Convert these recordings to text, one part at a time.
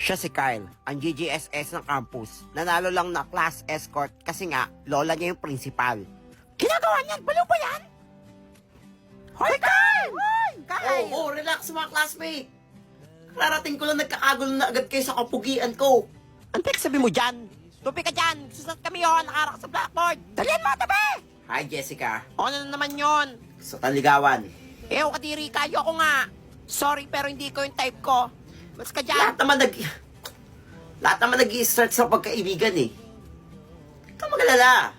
Siya si Kyle, ang GGSS ng campus. Nanalo lang na class escort kasi nga, lola niya yung principal. Ginagawa niyan? Baliw ba yan? Hoy, Kyle! Hoy! Kyle! Oh, relax mga classmate. Kararating ko lang nagkakagulo na agad kayo sa kapugian ko. Ang tek sabi mo dyan? Tupi ka dyan! Susat kami yun! Nakarak sa blackboard! Dalihan mo, tabi! Hi, Jessica. Ano na naman yon? Sa taligawan. Ew, kadiri ka! Ayoko nga! Sorry, pero hindi ko yung type ko. Mas ka dyan! Lahat naman nag-i-start sa pagkaibigan eh. Ikaw magalala.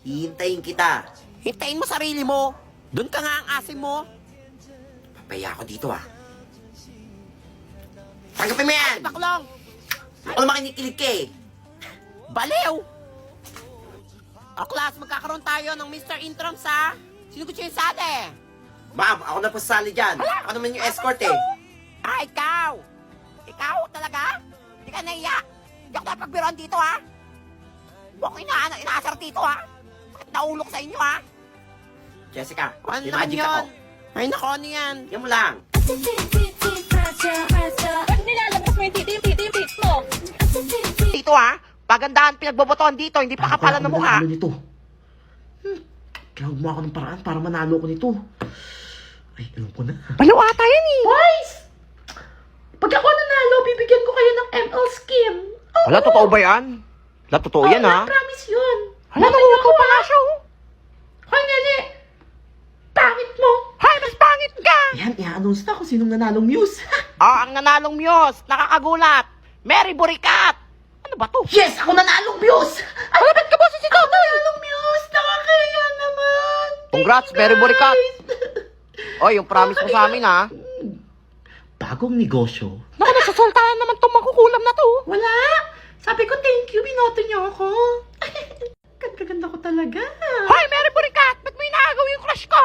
Hihintayin kita. Hintayin mo sarili mo! Doon ka nga ang asim mo! Papaya ako dito ah. Tanggapin mo yan! Baklong! Ako naman kinikilig ka eh. Baliw! O class, magkakaroon tayo ng Mr. Intrams ha? Sino gusto yung sali? Ma'am, ako na po sasali dyan. Ako naman yung escort eh. Ah, ikaw! Ikaw talaga? Hindi ka naiya? Hindi ako napagbiroan dito ha? Huwag ko inaasar dito ha? Bakit naulok sa inyo ha? Jessica, Ano may naman magic yun? ako. Ay nako, ano yan? Yan mo lang. Ba't nilalabas mo yung titi mo? Dito ha? Pagandahan pinagbobotohan dito, hindi pa kapalan ng mukha. Nito. Kailangan gumawa ako ng paraan para manalo ko nito. Ay, alam ko na. Baliw ata yan eh! Boys! Pag ako nanalo, bibigyan ko kayo ng ML skin. Oh, Hala, totoo ba yan? Hala, totoo yan ha? promise yun. Hala, nauuto pa nga siya oh. Hoy, nene! Pangit mo! Hay, mas pangit ka! Yan, i-announce na kung sinong nanalong muse. Ang nanalong Muse, nakakagulat. Mary Burikat! Ano ba to? Yes! Ako nanalong muse! Ay, Malapit ka ba si ako nanalong muse! Nakakaya naman! Congrats, Thank you, Mary Burikat! guys. Oy, yung promise mo sa amin ha? Bagong negosyo. Naku, nasasaltahan naman itong makukulam na to. Wala! Sabi ko, thank you, binoto niyo ako. Ganda ko talaga. Hoy, Mary Burikat! Ba't mo inaagaw yung crush ko?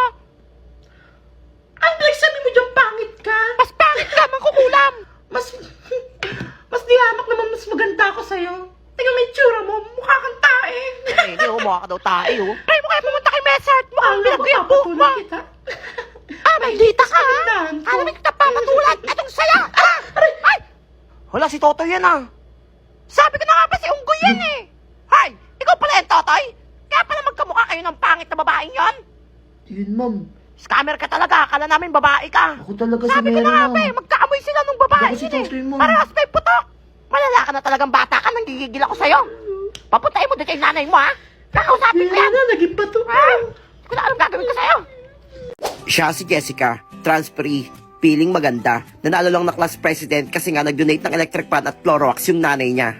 Ay, nagsabi mo dyan, pangit ka. Mas pangit ka, mangkukulam! Mas dihamak naman, mas maganda ako sa'yo. Tingnan mo yung tsura mo, mukha kang tae. Ay, hindi oh, mukha ka daw tayo oh. Ay, mo kaya pumunta kay Messart, mukhang Alam ko, pinagdo yung buhok mo. papatulan kita. Maldita ka ha? kagandahan ko. Alam mo kita papatulan, atong saya! Ay! Hala, si Totoy yan ah. Sabi ko na nga ba si Unggoy yan eh. Hay, ikaw pala yan, Totoy? Kaya pala magkamukha kayo ng pangit na babaeng yon? Yun, ma'am. Scammer ka talaga, akala namin babae ka. Ako talaga si Sabi ko Mary, na nga ma'am. ba eh, magkaamoy sila nung babae Ako si yun Totoy, eh. ma'am. Parehas may putok. Malala ka na talagang bata ka, nanggigigil ako sa'yo. Papuntahin mo dito yung nanay mo ha. Kakausapin ko yan. na, naging bato Ha? Hindi ko na alam gagawin ko sa'yo. Siya si Jessica, transferee, feeling maganda. Nanalo lang na class president kasi nga nag-donate ng electric fan at Clorox yung nanay niya.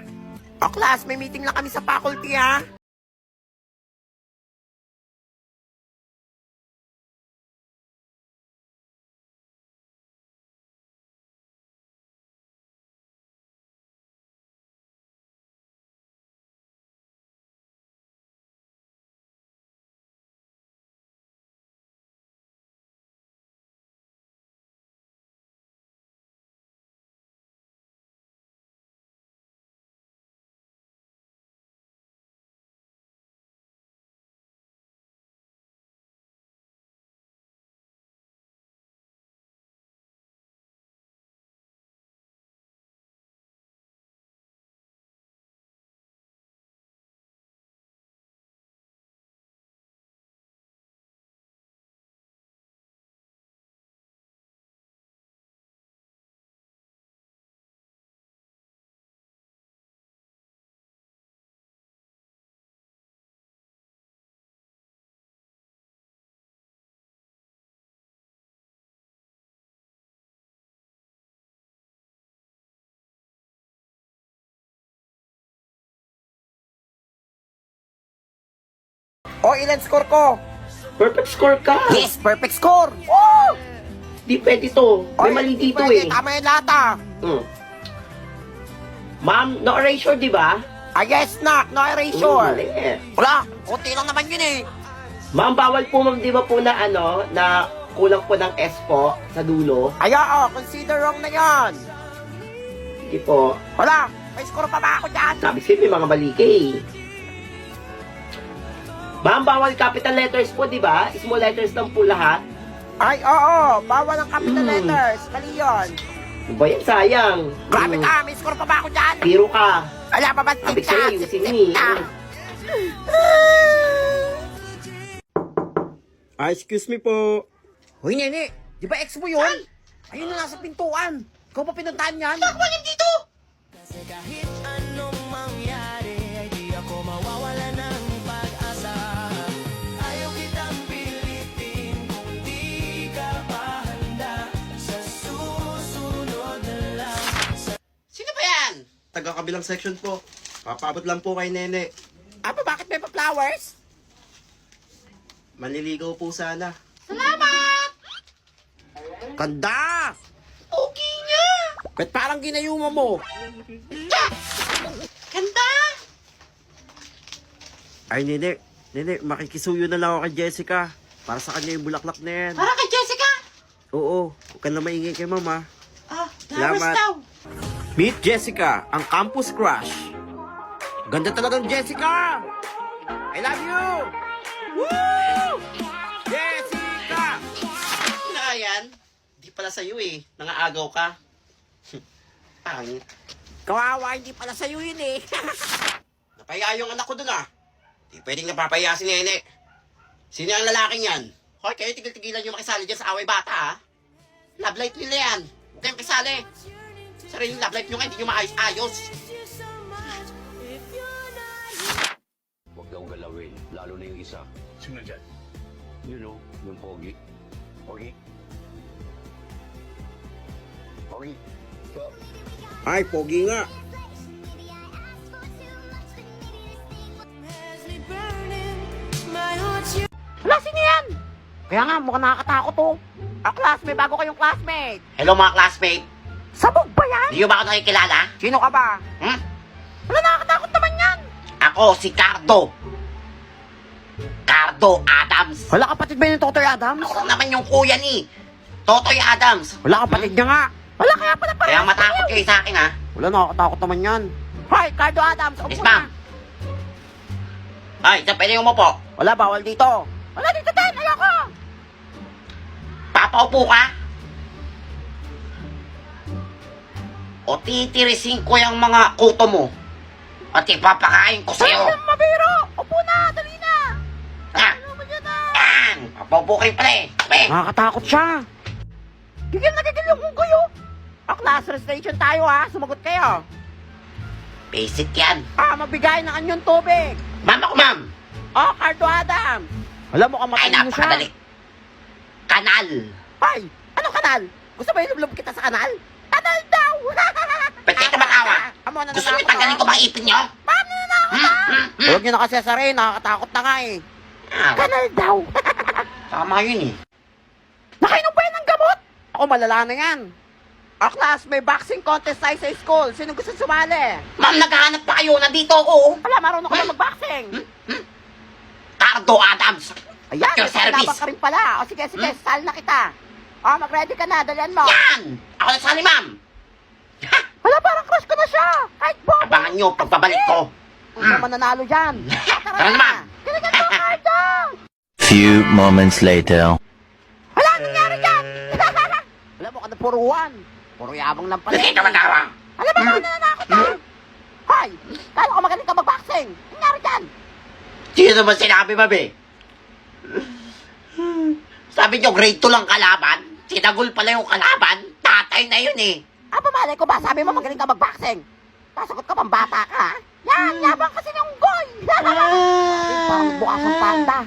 O class, may meeting lang kami sa faculty ha. O, ilan score ko? Perfect score ka. Yes, perfect score! Woo! Di pwede to. May mali hindi dito pwede, eh. Tama yung lahat ah. Ma'am, no erasure, di ba? Yes, knock, no erasure. Mali. Wala, kunti lang naman yun eh. Ma'am, bawal po ma'am, di ba po na na kulang po ng S po sa dulo? Consider wrong na yan. Hindi po. Wala, may score pa ba ako dyan? Sabi sa'yo, may mga mali ka eh. Ma'am, bawal capital letters po, di ba? Small letters lang po lahat. Oo, bawal ang capital Mm. letters. Mali yun. Ano ba yan? Sayang. Grabe ka, may score pa ba ako dyan? Biro ka. Wala pa ba Sabi tip sa'yo, yung sini. Excuse me po. Hoy, nene. Di ba ex mo yun? Ayun na nasa pintuan. Ikaw pa pinuntahan yan? Ako yan dito! Kahit anong mangyari, ay di ako mawawala ng pag-asa. Ayaw kitang pilitin kung di ka pa handa. Sa susunod na lang. Sino ba yan? Taga kabilang section po. Papabot lang po kay Nene. Apa, bakit may pa-flowers? Manliligaw po sana. Salamat! Ganda! Okay niya! Ba't parang ginayuma mo? Ganda! Ay, Nene. Nene, makikisuyo na lang ako kay Jessica. Para sa kanya yung bulaklak na yan. Para kay Jessica! Oo. Huwag ka na maingay kay Mama. Ah, flowers Salamat. daw. Meet Jessica, ang campus crush. Ganda talagang Jessica! I love you! Woo! Jessica! Na yan? Di pala sa'yo eh. Nangaagaw ka. Pangit. Kawawa, hindi pala sa'yo yun eh. Napaya yung anak ko dun ah. Di pwedeng napapaya si Nene. Sino ang lalaking yan? Hoy, kayo tigil-tigilan yung makisali dyan sa away bata ah. Love life nila yan. Huwag kayong kisali. Sariling love life nyo nga, hindi nyo maayos-ayos. Huwag daw galawin, lalo na yung isa. Sino dyan? You know, yung pogi. Pogi? Pogi? Ay, pogi nga. Wala, sino yan? Kaya nga, mukhang nakakatakot to. Classmate, bago kayong classmate. Hello mga classmate. Sabog ba yan? Di nyo ba ako nakikilala? Sino ka ba? Hmm? Wala, nakakatakot naman yan. Ako si Cardo. Cardo Adams. Wala, kapatid ba yung Totoy Adams? Ako lang naman yung kuya ni Totoy Adams. Wala, kapatid niya nga. Wala, kaya pala pala. Kaya matakot kayo sa akin ha. Wala, nakakatakot naman yan. Hi, Cardo Adams. Upo Yes, na. ma'am. Ay, saan pwede umupo? Wala, bawal dito. Wala, dito din. Ayoko. Papaupo ka? O titirisin ko yung mga kuto mo at ipapakain ko Ay, sa'yo. mabiro. Upo na, dali na. Ha? Ano mo dyan na? Yan! Papaupo kayo pala eh. Sabi. Nakakatakot siya. Gigil na gigil yung kayo. Class registration tayo ha. Sumagot kayo. Basic yan. Mabigay ng anyong tubig. Ma'am ako, ma'am. Cardo Adam. Alam mo kang Ay, matalino siya. napakadali. Kanal. Ay, anong kanal? Gusto mo ilublob kita sa kanal? Kanal daw! Ba't kayo tumatawa? Amo, Gusto niyo tanggalin ko ba ipin niyo? Paano na ako ba? Huwag niyo na kasi sasarin, nakakatakot na nga eh. Kanal daw. Tama yun eh. Nakainom ba yan ng gamot? Ako, malala na yan. Class, may boxing contest tayo sa school. Sino gusto sumali? Ma'am, naghahanap pa kayo. Nandito ako. Wala, marunong ka na mag-boxing. Cardo Adams. Ayan, Your may service. panglaban ka rin pala. Sige, sal na kita. Mag-ready ka na, dalian mo. Yan! Ako na sali, ma'am. Wala, parang crush ko na siya. Kahit bobo. Abangan nyo pagpabalik ko. Kung naman nanalo dyan. Tara na, ma'am. Kinigan mo, Cardo! Few moments later. Wala, nangyari dyan. Wala mo ka na puruan. Puro yabang lang pala. Hindi ka matawa. Alam mo naman na nanakot na. Hoy, kala ko magaling ka mag-boxing. Nangyari dyan. Sino naman sinabi, babe? Sabi nyo, grade 2 lang kalaban. Sinagul pala yung kalaban. Tatay na yun eh. Pamalay ko ba? Sabi mo magaling ka mag-boxing. Sasagot ka pang bata ka, ha? Yan, yabang kasi ng goy. Parang bukas ang panda.